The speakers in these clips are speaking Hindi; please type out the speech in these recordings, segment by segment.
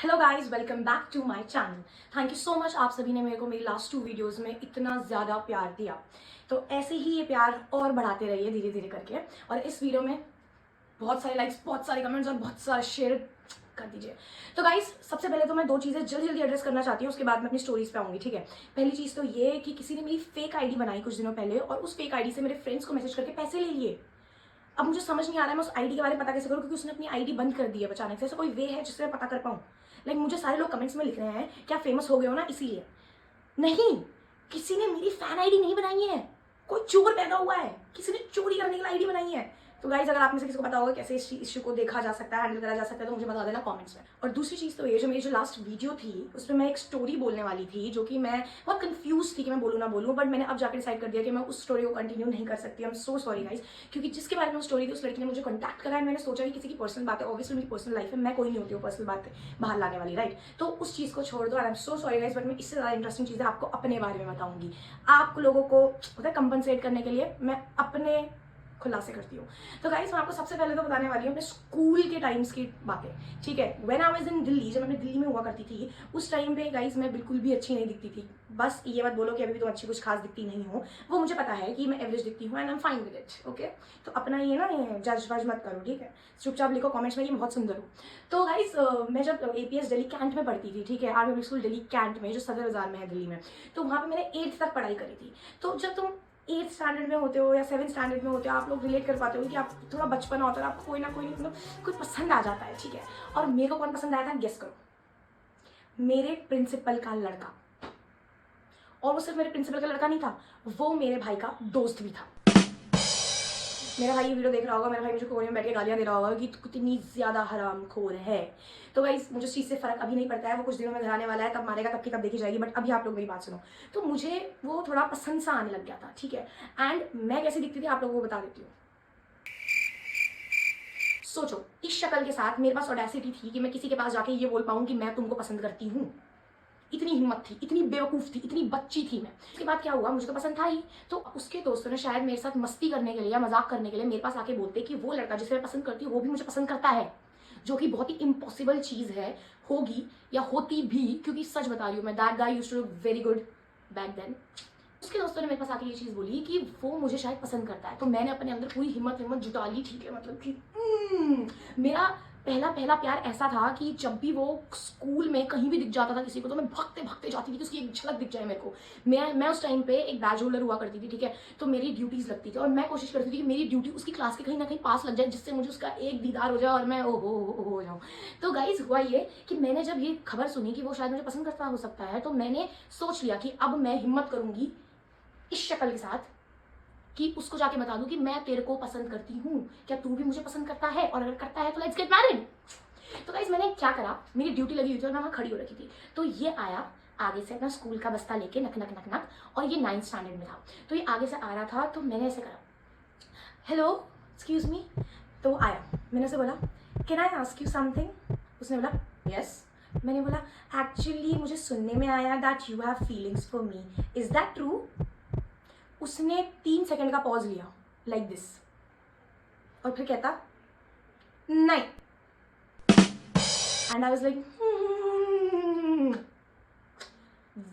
Hello guys, welcome back to my channel. Thank you so much. आप सभी ने मेरे को मेरी लास्ट 2 वीडियोस में इतना ज़्यादा प्यार दिया, तो ऐसे ही ये प्यार और बढ़ाते रहिए धीरे धीरे करके। और इस वीडियो में बहुत सारे लाइक्स, बहुत सारे कमेंट्स और बहुत सारा शेयर कर दीजिए। तो गाइस, सबसे पहले तो मैं 2 चीज़ें जल्दी जल्दी एड्रेस करना चाहती हूँ, उसके बाद मैं अपनी स्टोरीज पे आऊँगी, ठीक है। पहली चीज़ तो ये कि किसी ने मेरी फेक आईडी बनाई कुछ दिनों पहले और उस फेक आईडी से मेरे फ्रेंड्स को मैसेज करके पैसे ले लिए। अब मुझे समझ नहीं आ रहा है मैं उस आईडी के बारे में पता कैसे करूँ, क्योंकि उसने अपनी आईडी बंद कर दी है अचानक से। ऐसा कोई वे है जिससे मैं पता कर पाऊँ? मुझे सारे लोग कमेंट्स में लिख रहे हैं क्या फेमस हो गए हो ना इसीलिए। नहीं, किसी ने मेरी फैन आईडी नहीं बनाई है, कोई चोर पैदा हुआ है, किसी ने चोरी करने के लिए आईडी बनाई है। तो गाइज, अगर आप में से किसी को पता होगा कैसे इस इश्यू को देखा जा सकता है, हैंडल करा जा सकता है, तो मुझे बता देना कमेंट्स में। और दूसरी चीज़ तो ये, जो मेरी जो लास्ट वीडियो थी उसमें मैं एक स्टोरी बोलने वाली थी, जो कि मैं बहुत कंफ्यूज थी कि मैं बोलूँ ना बोलूँ, बट मैंने अब जाकर डिसाइड कर दिया कि मैं उस स्टोरी को कंटिन्यू नहीं कर सकती। I am so sorry guys, क्योंकि जिसके बारे में स्टोरी थी उस लड़की ने मुझे कॉन्टैक्ट करा है। मैंने सोचा कि किसी की पर्सनल बात है, ऑब्वियसली मेरी पर्सनल लाइफ है, मैं कोई नहीं होती हूँ पर्सनल बात बाहर लाने वाली, राइट। तो उस चीज़ को छोड़ दो। I am so sorry guys, but मैं इससे ज़्यादा इंटरेस्टिंग चीज़ें आपको अपने बारे में बताऊंगी। आप लोगों को पता है कंपनसेट करने के लिए मैं अपने खुलासे करती हूँ। तो गाइस, मैं आपको सबसे पहले तो बताने वाली हूँ अपने स्कूल के टाइम्स की बातें, ठीक है। When I was in Delhi, जब मैं दिल्ली में हुआ करती थी, उस टाइम पे गाइस मैं बिल्कुल भी अच्छी नहीं दिखती थी। बस ये मत बोलो कि अभी भी तुम अच्छी कुछ खास दिखती नहीं हो, वो मुझे पता है कि मैं एवरेज दिखती हूँ and I am fine with it, okay. तो अपना ये ना जज वज मत करो, ठीक है। चुपचाप लिखो कमेंट्स में कि मैं बहुत सुंदर हूँ। तो गाइस, मैं जब एपीएस दिल्ली कैंट में पढ़ती थी, ठीक है, army public school Delhi cantt में, जो सदर बाजार में है दिल्ली में, तो वहाँ पे मैंने 8th तक पढ़ाई करी थी। तो जब तुम 8th स्टैंडर्ड में होते हो या 7th स्टैंडर्ड में होते हो, आप लोग रिलेट कर पाते हो कि आप थोड़ा बचपना होता है, आपको कोई ना कोई मतलब कोई पसंद आ जाता है, ठीक है। और मेरे को कौन पसंद आया था, गेस करो? मेरे प्रिंसिपल का लड़का। और वो सिर्फ मेरे प्रिंसिपल का लड़का नहीं था, वो मेरे भाई का दोस्त भी था। मेरा भाई ये वीडियो देख रहा होगा, मेरा भाई मुझे कोने में बैठ के गालियां दे रहा होगा कि तू कितनी ज्यादा हरामखोर है। तो गाइस, मुझे इस चीज़ से फर्क अभी नहीं पड़ता है, वो कुछ दिनों में घर आने वाला है, तब मारेगा, तब की तब देखी जाएगी। बट अभी आप लोग मेरी बात सुनो। तो मुझे वो थोड़ा पसंद सा आने लग गया था, ठीक है। एंड मैं कैसी दिखती थी आप लोगों को बता देती हूँ। सोचो, इस शक्ल के साथ मेरे पास ऑडेसिटी थी कि मैं किसी के पास जाके ये बोल पाऊँ कि मैं तुमको पसंद करती हूँ। इतनी हिम्मत थी, इतनी बेवकूफ़ थी, इतनी बच्ची थी मैं। उसके बाद क्या हुआ, मुझे तो पसंद था ही। तो उसके दोस्तों ने शायद मेरे साथ मस्ती करने के लिए या मजाक करने के लिए मेरे पास आके बोलते कि वो लड़का जिसे मैं पसंद करती हूँ वो भी मुझे पसंद करता है, जो कि बहुत ही इम्पॉसिबल चीज़ है, होगी या होती भी, क्योंकि सच बता रही हूँ मैं, that guy used to look very good back then. उसके दोस्तों ने मेरे पास आके ये चीज़ बोली कि वो मुझे शायद पसंद करता है। तो मैंने अपने अंदर पूरी हिम्मत जुटा ली, ठीक है, मतलब कि मेरा पहला पहला प्यार ऐसा था कि जब भी वो स्कूल में कहीं भी दिख जाता था किसी को, तो मैं भागते भागते जाती थी कि उसकी एक झलक दिख जाए मेरे को। मैं उस टाइम पे एक बैज होल्डर हुआ करती थी, ठीक है। तो मेरी ड्यूटीज लगती थी और मैं कोशिश करती थी कि मेरी ड्यूटी उसकी क्लास के कहीं ना कहीं पास लग जाए, जिससे मुझे उसका एक दीदार हो जाए और मैं ओहो हो जाऊँ। तो गाइज, हुआ ये कि मैंने जब ये खबर सुनी कि वो शायद मुझे पसंद करता हो सकता है, तो मैंने सोच लिया कि अब मैं हिम्मत करूंगी इस शक्ल के साथ कि उसको जाके बता दूं कि मैं तेरे को पसंद करती हूँ, क्या तू भी मुझे पसंद करता है, और अगर करता है तो लेट्स गेट मैरिड। तो गाइस, मैंने क्या करा, मेरी ड्यूटी लगी हुई थी और मैं वहाँ खड़ी हो रखी थी। तो ये आया आगे से अपना स्कूल का बस्ता लेके, नक नक नक नक, और ये 9th स्टैंडर्ड में था। तो ये आगे से आ रहा था, तो मैंने ऐसे करा, हेलो एक्सक्यूज मी। तो आया, मैंने उसे बोला, can I ask you something? उसने बोला यस। मैंने बोला, एक्चुअली मुझे सुनने में आया that you have feelings for me, is that true? उसने 3 सेकंड का पॉज लिया, लाइक दिस, और फिर कहता नहीं। And I was like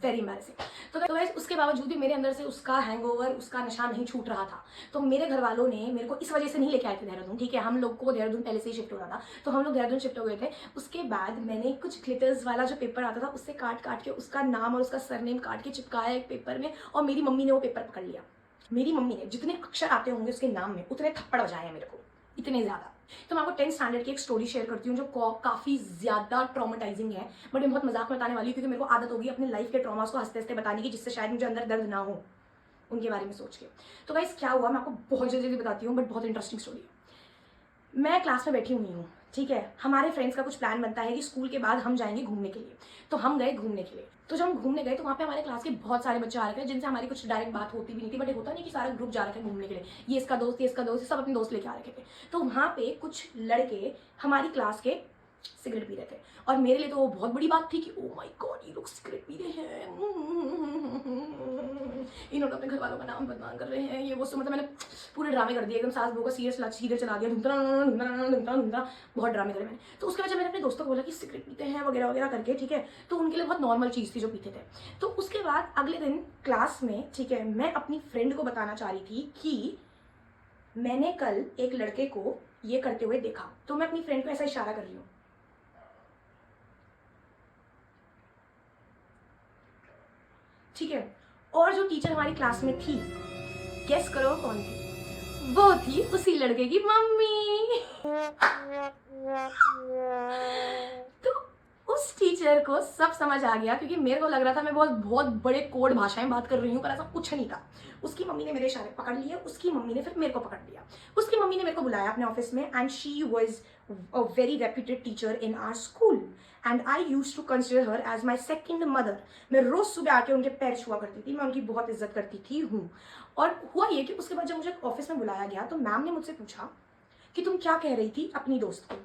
very embarrassing. तो गाइस, उसके बावजूद भी मेरे अंदर से उसका हैंगओवर, उसका नशा नहीं छूट रहा था। तो मेरे घर वालों ने मेरे को इस वजह से नहीं लेके आए थे देहरादून, ठीक है। हम लोग को देहरादून पहले से ही शिफ्ट हो रहा था, तो हम लोग देहरादून शिफ्ट हो गए थे। उसके बाद मैंने कुछ ग्लिटर्स वाला जो पेपर आता था उससे काट काट के उसका नाम और उसका सरनेम काट के चिपकाया एक पेपर में, और मेरी मम्मी ने वो पेपर पकड़ लिया। मेरी मम्मी ने जितने अक्षर आते होंगे उसके नाम में उतने थप्पड़ बजाए हैं मेरे को, इतने ज्यादा। तो मैं आपको 10th स्टैंडर्ड की एक स्टोरी शेयर करती हूँ जो काफी ज्यादा ट्रॉमेटाइजिंग है, बट मैं बहुत मजाक में बताने वाली हूँ क्योंकि मेरे को आदत होगी अपने लाइफ के ट्रॉमास को हंसते हंसते बताने की, जिससे शायद मुझे अंदर दर्द ना हो उनके बारे में सोच के। तो गाइस, क्या हुआ मैं आपको बहुत जल्दी बताती हूँ, बट बहुत इंटरेस्टिंग स्टोरी है। मैं क्लास में बैठी हुई हूँ, ठीक है। हमारे फ्रेंड्स का कुछ प्लान बनता है कि स्कूल के बाद हम जाएंगे घूमने के लिए। तो हम गए घूमने के लिए। तो जब हम घूमने गए तो वहाँ पे हमारे क्लास के बहुत सारे बच्चे आ रखे हैं जिनसे हमारी कुछ डायरेक्ट बात होती भी नहीं थी, बट होता नहीं कि सारा ग्रुप जा रखे हैं घूमने के लिए, ये इसका दोस्त, ये इसका दोस्त, सब अपने दोस्त लेके आ रखे थे। तो वहाँ पे कुछ लड़के हमारी क्लास के सिगरेट पी रहे थे, और मेरे लिए तो वो बहुत बड़ी बात थी कि ओ माय गॉड, ये लोग सिगरेट पी रहे हैं। इन्होंने अपने घर वालों का नाम बदनाम कर रहे हैं, ये वो। मतलब मैंने पूरे ड्रामे कर दिए एकदम, सास बहू का सीरियल चला दिया, धुंधरा बहुत ड्रामे करे मैंने। तो उसके बाद जब मैंने अपने दोस्तों को बोला कि सिगरेट पीते हैं वगैरह वगैरह करके, ठीक है, तो उनके लिए बहुत नॉर्मल चीज़ थी जो पीते थे। तो उसके बाद अगले दिन क्लास में, ठीक है, मैं अपनी फ्रेंड को बताना चाह रही थी कि मैंने कल एक लड़के को ये करते हुए देखा। तो मैं अपनी फ्रेंड को ऐसा इशारा कर रही हूँ, ठीक है। और जो टीचर हमारी क्लास में थी, गेस करो कौन थी? वो थी उसी लड़के की मम्मी। तो उस टीचर को सब समझ आ गया, क्योंकि मेरे को लग रहा था मैं बहुत बहुत बड़े कोड भाषाएं बात कर रही हूँ, पर ऐसा कुछ नहीं था। उसकी मम्मी ने मेरे इशारे पकड़ लिए, उसकी मम्मी ने फिर मेरे को पकड़ लिया। उसकी मम्मी ने मेरे को बुलाया अपने ऑफिस में, and she was a very reputed teacher in our school, and I use to consider her as my second mother. मैं रोज सुबह आके उनके पैर छुआ करती थी, मैं उनकी बहुत इज्जत करती थी हूँ। और हुआ ये कि उसके बाद जब मुझे ऑफिस में बुलाया गया तो मैम ने मुझसे पूछा कि तुम क्या कह रही थी अपनी दोस्त को?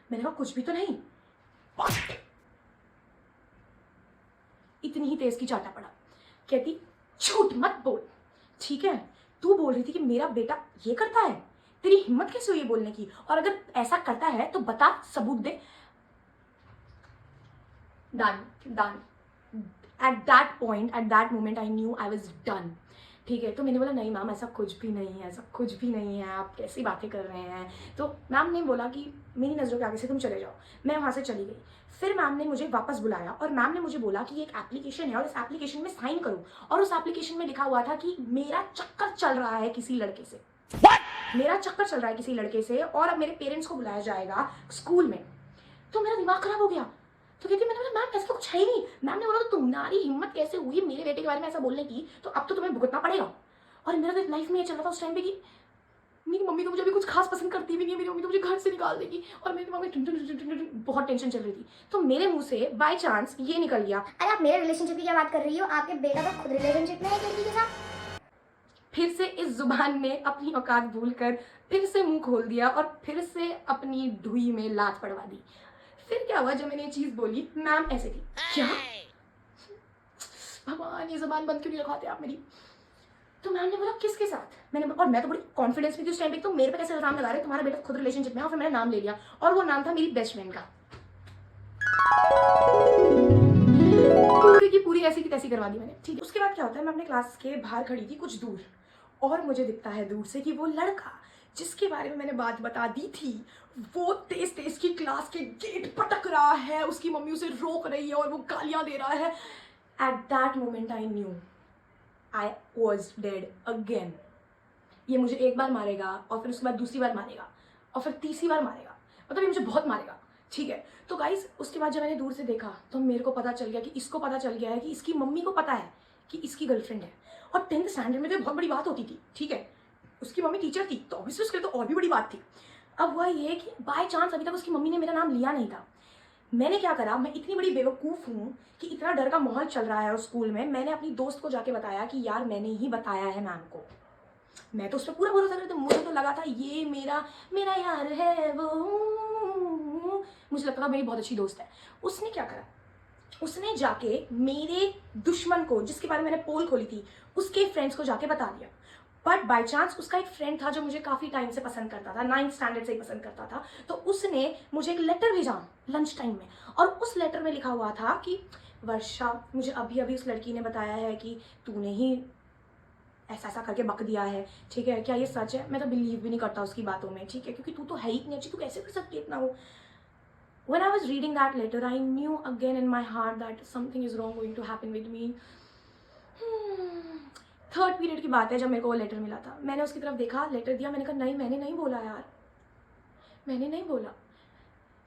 मैंने कहा कुछ भी तो नहीं। इतनी ही तेज की चाटा पड़ा। कहती झूठ मत बोल, ठीक है, तू बोल रही थी कि मेरा बेटा ये करता है, तेरी हिम्मत कैसे हुई बोलने की? और अगर ऐसा करता है तो बता, सबूत दे। Done. At that point, at that moment I knew I was done, ठीक है। तो मैंने बोला नहीं मैम, ऐसा कुछ भी नहीं है, ऐसा कुछ भी नहीं है, आप कैसी बातें कर रहे हैं? तो मैम ने बोला कि मेरी नज़रों के आगे से तुम चले जाओ। मैं वहाँ से चली गई। फिर मैम ने मुझे वापस बुलाया और मैम ने मुझे बोला कि एक एप्लीकेशन है और इस एप्लीकेशन में साइन करो। और उस एप्लीकेशन में लिखा हुआ था कि मेरा चक्कर चल रहा है किसी लड़के से, मेरा चक्कर चल रहा है किसी लड़के से, और अब मेरे पेरेंट्स को बुलाया जाएगा स्कूल में। तो मेरा दिमाग खराब हो गया। तो कहती, मैंने बोला मैम ऐसा तो कुछ है ही नहीं। मैम ने बोला तो तुम्हारी हिम्मत कैसे हुई मेरे बेटे के बारे में ऐसा बोलने की, तो अब तो तुम्हें भुगतना पड़ेगा। और मेरा तो लाइफ में ये चल रहा था उस टाइम पे कि मेरी मम्मी तो मुझे अभी कुछ खास पसंद करती भी नहीं है, मेरी मम्मी तो मुझे घर से निकाल देगी, और मेरे दिमाग में बहुत टेंशन चल रही थी। तो मेरे मुंह से बाय चांस ये निकल गया, अरे आप मेरे रिलेशनशिप की क्या बात कर रही हो? आपके बेटा तो खुद रिलेशनशिप में है एक लड़की के साथ। फिर से इस जुबान ने अपनी औकात भूलकर फिर से मुंह खोल दिया और फिर से अपनी ढुई में लात पड़वा दी। फिर क्या हुआ, जब मैंने ये चीज बोली, मैम ऐसे थी, क्या भगवान ये जबान बंद क्यों नहीं रखवाते आप मेरी? तो मैम ने बोला किसके साथ? और मैं तो बड़ी कॉन्फिडेंस में थी उस टाइम पे, तो मेरे पे कैसे इल्जाम लगा रहे तुम्हारा बेटा खुद रिलेशनशिप में है? और फिर मैंने नाम ले लिया, और वो नाम था मेरी बेस्ट फ्रेंड का। पूरी की पूरी ऐसी की तैसी करवा दी मैंने, ठीक है। उसके बाद क्या होता है, मैं अपने क्लास के बाहर खड़ी थी कुछ दूर, और मुझे दिखता है दूर से कि वो लड़का जिसके बारे में मैंने बात बता दी थी, वो तेज तेज की क्लास के गेट पटक रहा है, उसकी मम्मी उसे रोक रही है और वो गालियां दे रहा है। Eight that moment I knew I was dead again. ये मुझे एक बार मारेगा, और फिर उसके बाद दूसरी बार मारेगा, और फिर तीसरी बार मारेगा, मतलब ये मुझे बहुत मारेगा, ठीक है। तो गाइस उसके बाद जब मैंने दूर से देखा तो मेरे को पता चल गया कि इसको पता चल गया है कि इसकी मम्मी को पता है कि इसकी गर्लफ्रेंड है। और 10th स्टैंडर्ड में तो बहुत बड़ी बात होती थी, ठीक है। उसकी मम्मी टीचर थी तो ऑब्वियसली उसके लिए तो और भी बड़ी बात थी। अब हुआ ये कि बाय चांस अभी तक उसकी मम्मी ने मेरा नाम लिया नहीं था। मैंने क्या करा, मैं इतनी बड़ी बेवकूफ़ हूँ कि इतना डर का माहौल चल रहा है उस स्कूल में, मैंने अपनी दोस्त को जाके बताया कि यार मैंने ही बताया है मैम को। मैं तो उस पर पूरा भरोसा करती, मुझे तो लगा था ये मेरा मेरा यार है वो, मुझे लगता था मेरी बहुत अच्छी दोस्त है। उसने क्या करा, उसने जाके मेरे दुश्मन को, जिसके बारे में मैंने पोल खोली थी, उसके फ्रेंड्स को जाके बता दिया। बट बाय चांस उसका एक फ्रेंड था जो मुझे काफ़ी टाइम से पसंद करता था, 9th स्टैंडर्ड से ही पसंद करता था। तो उसने मुझे एक लेटर भेजा लंच टाइम में, और उस लेटर में लिखा हुआ था कि वर्षा, मुझे अभी अभी उस लड़की ने बताया है कि तूने ही ऐसा ऐसा करके बक दिया है, ठीक है, क्या ये सच है? मैं तो बिलीव भी नहीं करता उसकी बातों में, ठीक है, क्योंकि तू तो है ही नहीं अच्छी, तू कैसे कर सकती है इतना वो। When I was reading that letter, I knew again in my heart that something is wrong going to happen with me. Third period की बात है जब मेरे को वो लेटर मिला था। मैंने उसकी तरफ देखा, लेटर दिया, मैंने कहा नहीं मैंने नहीं बोला यार, मैंने नहीं बोला।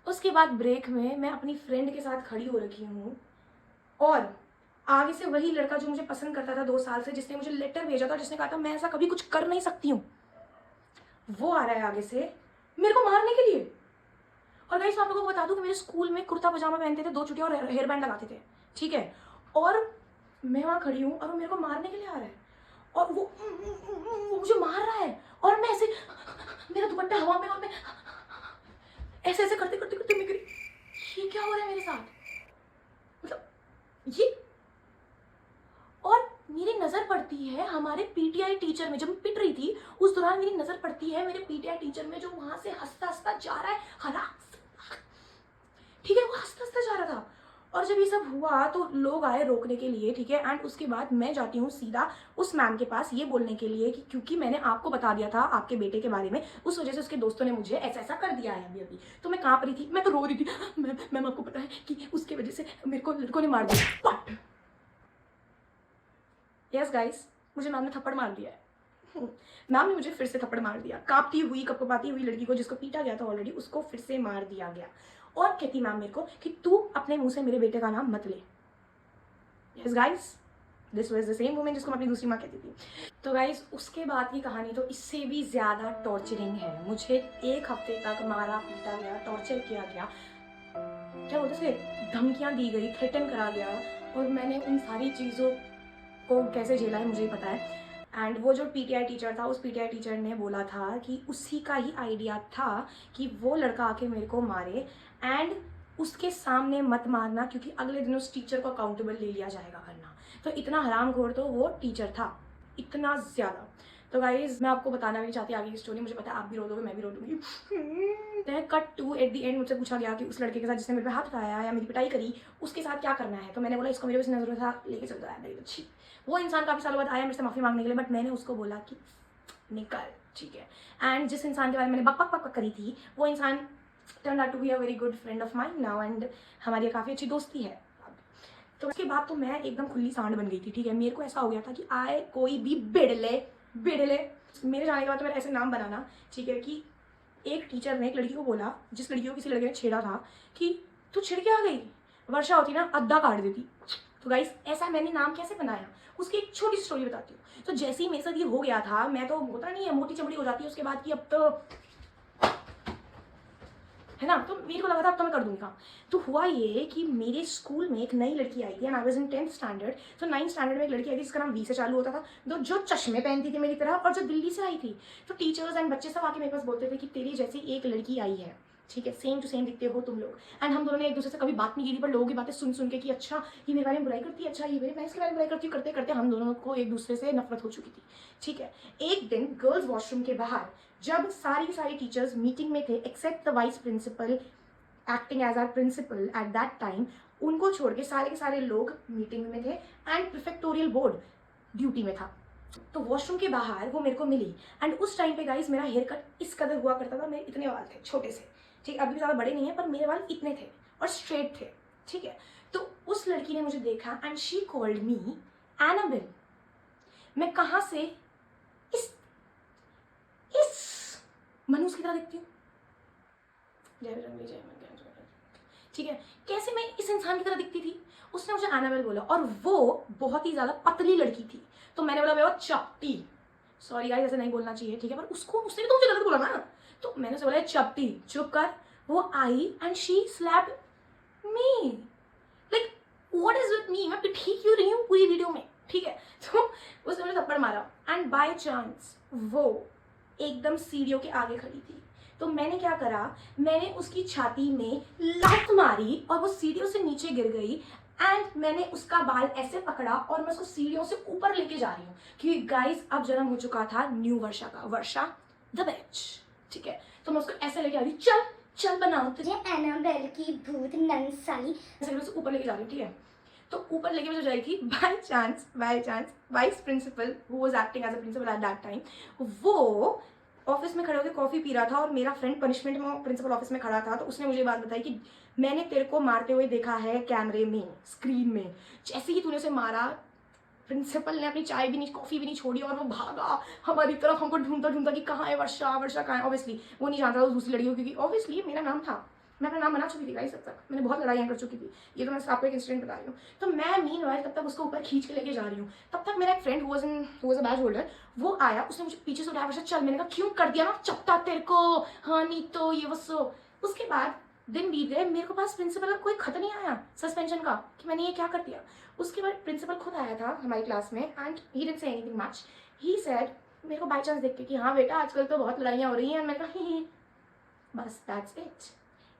उसके बाद ब्रेक में मैं अपनी फ्रेंड के साथ खड़ी हो रखी हूँ, और आगे से वही लड़का जो मुझे पसंद करता था 2 साल से, जिसने मुझे लेटर भेजा था, जिसने कहा था मैं ऐसा कभी कुछ कर नहीं सकती हूँ, वो आ रहा है आगे से मेरे को मारने के लिए। और गाइस मैं आप लोगों को बता दूं कि मेरे स्कूल में कुर्ता पजामा पहनते थे, 2 चुटिया और हेयर बैंड लगाते थे, ठीक है। और मैं वहाँ खड़ी हूँ और वो मेरे को मारने के लिए आ रहा है, और वो मुझे मार रहा है, और मैं ऐसे, मेरा दुपट्टा हवा में, और मैं ऐसे ऐसे करते करते करते मैं गिरी। ये क्या हो रहा है मेरे साथ? मतलब ये, और मेरी नज़र पड़ती पड़ती है हमारे पीटीआई टीचर में। जब मैं पिट रही थी उस दौरान मेरी नजर पड़ती है मेरे पीटीआई टीचर में, जो वहां से हंसता हंसता जा रहा है, ठीक है, वो हंसता हंसता जा रहा था। और जब ये सब हुआ तो लोग आए रोकने के लिए, ठीक है। एंड उसके बाद मैं जाती हूँ सीधा उस मैम के पास ये बोलने के लिए कि क्योंकि मैंने आपको बता दिया था आपके बेटे के बारे में, उस वजह से उसके दोस्तों ने मुझे ऐसा ऐसा कर दिया है अभी अभी। तो मैं कांप रही थी, मैं तो रो रही थी, मैम आपको पता है कि उसके वजह से मेरे को लड़कों ने मार दिया। बट यस गाइस, मुझे मैम ने थप्पड़ मार दिया है। मैम ने मुझे फिर से थप्पड़ मार दिया। कांपती हुई कपकपाती हुई लड़की को, जिसको पीटा गया था ऑलरेडी, उसको फिर से मार दिया गया। और कहती मैम मेरे को कि तू अपने मुंह से मेरे बेटे का नाम मत ले। Yes guys, this was the same woman जिसको मैं अपनी दूसरी माँ कहती थी। तो गाइस, उसके बाद की कहानी तो इससे भी ज़्यादा टॉर्चरिंग है। मुझे 1 हफ्ते तक मारा पीटा गया, टॉर्चर किया गया, क्या बोलते थे, धमकियाँ दी गई, थ्रेटन करा गया। और मैंने उन सारी चीज़ों को कैसे झेला है मुझे ही पता है। एंड वो जो पीटीआई टीचर था, उस पीटीआई टीचर ने बोला था कि उसी का ही आइडिया था कि वो लड़का आके मेरे को मारे एंड उसके सामने मत मारना, क्योंकि अगले दिन उस टीचर को अकाउंटेबल ले लिया जाएगा करना। तो इतना हरामखोर तो वो टीचर था, इतना ज़्यादा। तो गाइज, मैं आपको बताना भी नहीं चाहती आगे की स्टोरी, मुझे पता है आप भी रो दोगे, मैं भी रो दूंगी। Cut to at the end मुझसे पूछा गया कि उस लड़के के साथ जिसने मेरे पे हाथ उठाया या मेरी पिटाई करी, उसके साथ क्या करना है। तो मैंने बोला इसको मेरे पे नजर था, लेके चल जाए मेरी अच्छी। वो इंसान काफ़ी सालों बाद आया मेरे से माफ़ी मांगने के लिए, बट मैंने उसको बोला कि निकल, ठीक है। एंड जिस इंसान के बारे में मैंने बक बक बक करी थी, वो इंसान turn out to be a very good friend of mine now, and हमारी काफ़ी अच्छी दोस्ती है। तो उसके बाद तो मैं एकदम खुली सांड बन गई थी, ठीक है। मेरे को ऐसा हो गया था कि आए कोई भी बिड़ले मेरे जाने के बाद तो मेरा ऐसे नाम बनाना, ठीक है, कि एक टीचर ने एक लड़की को बोला, जिस लड़की को किसी लड़के ने छेड़ा था, कि तू छिड़ के आ गई, वर्षा होती ना अद्धा काट देती। तो गाइस, ऐसा मैंने नाम कैसे बनाया, उसकी एक छोटी सी स्टोरी बताती हूँ। तो जैसे ही मेरे साथ ये हो गया था, मैं तो होता नहीं है मोटी चमड़ी हो जाती है उसके बाद, कि अब तो है ना, तो मेरे को लगा था अब तो मैं कर दूंगी काम। तो हुआ ये कि मेरे स्कूल में एक नई लड़की आई थी and I was in 10th standard. तो 9th स्टैंडर्ड में एक लड़की आई थी जिसका नाम वी से चालू होता था, जो चश्मे पहनती थी मेरी तरह और जो दिल्ली से आई थी। तो टीचर्स एंड बच्चे सब आके मेरे पास बोलते थे कि तेरी जैसी एक लड़की आई है, ठीक है, सेम टू सेम दिखते हो तुम लोग। एंड हम दोनों ने एक दूसरे से कभी बात नहीं की थी, पर लोगों की बातें सुन सुन के कि अच्छा ये मेरे बारे में बुराई करती है, अच्छा ये मेरे मैं इसके बारे में बुराई करती हूँ, करते करते हम दोनों को एक दूसरे से नफरत हो चुकी थी, ठीक है। एक दिन गर्ल्स वॉशरूम के बाहर जब सारी टीचर्स मीटिंग में थे except the vice principal acting as our principal at that time, उनको छोड़ के सारे लोग मीटिंग में थे एंड प्रिफेक्टोरियल बोर्ड ड्यूटी में था। तो वॉशरूम के बाहर वो मेरे को मिली एंड उस टाइम पे गाइस मेरा हेयर कट इस कदर हुआ करता था, मेरे इतने बाल थे छोटे से, ठीक, अभी भी ज़्यादा बड़े नहीं है, पर मेरे बाल इतने थे और स्ट्रेट थे, ठीक है। तो उस लड़की ने मुझे देखा and she called me Annabelle. मैं कहाँ से इस मनुष्य की तरह दिखती हूँ, ठीक है, कैसे मैं इस इंसान की तरह दिखती थी। उसने मुझे एनाबेल बोला और वो बहुत ही ज्यादा पतली लड़की थी। तो मैंने बोला वो चपटी, सॉरी गाइस ऐसे नहीं बोलना चाहिए, ठीक है, पर उसको उसने भी तो मुझे गलत बोला ना। तो मैंने उसे बोला चपटी चुप कर। वो I and she slapped me, like what is with me, मैं पिट ही क्यों रही हूँ पूरी वीडियो में, ठीक है। तो उसने मुझे थप्पड़ मारा एंड बाय चांस वो एकदम सीढ़ियों के आगे खड़ी थी। तो मैंने क्या करा, मैंने उसकी छाती में लात मारी और वो सीढ़ियों से नीचे गिर गई एंड मैंने उसका बाल ऐसे पकड़ा और मैं उसको सीढ़ियों से ऊपर लेके जा रही हूँ, क्योंकि गाइस अब जन्म हो चुका था न्यू वर्षा का, वर्षा द बिच, ठीक है। तो मैं उसको ऐसे लेके आ रही, चल चल बनाओ तुझे एनाबेल की भूत नंसाली, ऐसे मैं उसको ऊपर लेके जा रही हूँ, ठीक है। तो ऊपर लेके मुझे जाई थी, by chance vice principal who was acting as a principal at that time, वो ऑफिस में खड़े होकर कॉफी पी रहा था और मेरा फ्रेंड पनिशमेंट में प्रिंसिपल ऑफिस में खड़ा था। तो उसने मुझे बात बताई कि मैंने तेरे को मारते हुए देखा है कैमरे में, स्क्रीन में, जैसे ही तूने उसे मारा प्रिंसिपल ने अपनी चाय भी नहीं कॉफी भी नहीं छोड़ी और वो भागा हमारी तरफ, हमको ढूंढता ढूंढता कि कहाँ है वर्षा, वर्षा कहाँ है। ऑब्वियसली वो नहीं जानता था दूसरी लड़की को, क्योंकि ऑब्वियसली मेरा नाम था, मैं अपना नाम बना चुकी थी गाइस, तब तक मैंने बहुत लड़ाइयाँ कर चुकी थी। ये तो मैं आपको एक इंसिडेंट बता रही हूँ। तो मैं मीनवाइल तब तक उसको ऊपर खींच के लेके जा रही हूँ। तब तक मेरा एक friend who was a batch holder, वो आया, उसने मुझे पीछे से उठाया, वर्षा चल। मैंने कहा क्यों, कर दिया ना चपटा तेरे को, हाँ नहीं तो ये वो। उसके बाद दिन बीत गए, मेरे को पास प्रिंसिपल का कोई खत नहीं आया सस्पेंशन का कि मैंने ये क्या कर दिया। उसके बाद प्रिंसिपल खुद आया था हमारी क्लास में and he didn't say anything much. He said मेरे को बाई चांस देख के कि हाँ बेटा आजकल तो बहुत लड़ाइयाँ हो रही हैं, मैंने कहा ही बस दैट्स इट,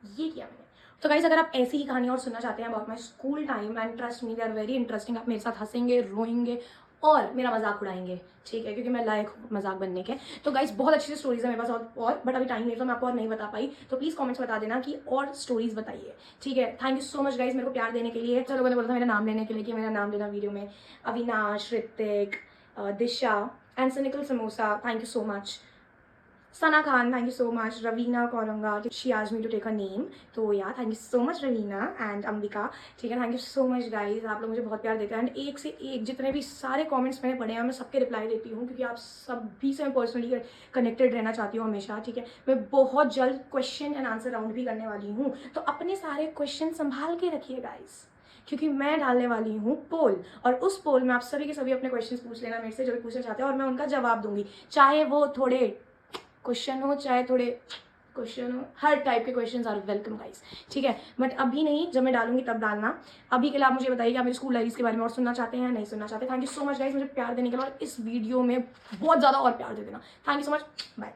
ये किया मैंने। तो गाइस अगर आप ऐसी ही कहानी और सुनना चाहते हैं about my school time and trust me they are very interesting, आप मेरे साथ हंसेंगे रोएंगे और मेरा मजाक उड़ाएंगे, ठीक है, क्योंकि मैं लायक हूँ मजाक बनने के। तो गाइस बहुत अच्छी स्टोरीज है मेरे पास और बट अभी टाइम नहीं है तो मैं आपको और नहीं बता पाई, तो प्लीज़ कमेंट्स बता देना कि और स्टोरीज बताइए, ठीक है। Thank you so much guys मेरे को प्यार देने के लिए। लोगों ने बोला था मेरा नाम लेने के लिए कि मेरा नाम लेना वीडियो में। Avinash, Ritik, Disha and cynical samosa, thank you so much. Sana Khan, thank you so much. Raveena Kauranga, she आज me to take a name, तो या thank you so much Raveena and Ambika, ठीक है। Thank you so much guys, आप लोग मुझे बहुत प्यार देते हैं एंड एक से एक जितने भी सारे कमेंट्स मैंने पढ़े हैं मैं सबके रिप्लाई देती हूँ, क्योंकि आप सभी से मैं पर्सनली कनेक्टेड रहना चाहती हूँ हमेशा, ठीक है। मैं बहुत जल्द क्वेश्चन एंड आंसर राउंड भी करने वाली हूँ, तो अपने सारे क्वेश्चन संभाल के रखिए गाइज, क्योंकि मैं डालने वाली हूँ पोल, और उस पोल में आप सभी के सभी अपने क्वेश्चंस पूछ लेना मेरे से, जो भी पूछना चाहते हैं, और मैं उनका जवाब दूंगी, चाहे वो थोड़े क्वेश्चन हो चाहे थोड़े क्वेश्चन हो, हर टाइप के क्वेश्चंस आर वेलकम गाइस, ठीक है। बट अभी नहीं, जब मैं डालूंगी तब डालना। अभी के लिए आप मुझे बताइए कि आप मेरे स्कूल डायरीज के बारे में और सुनना चाहते हैं या नहीं सुनना चाहते। Thank you so much guys मुझे प्यार देने के लिए, और इस वीडियो में बहुत ज़्यादा और प्यार दे देना। Thank you so much, bye.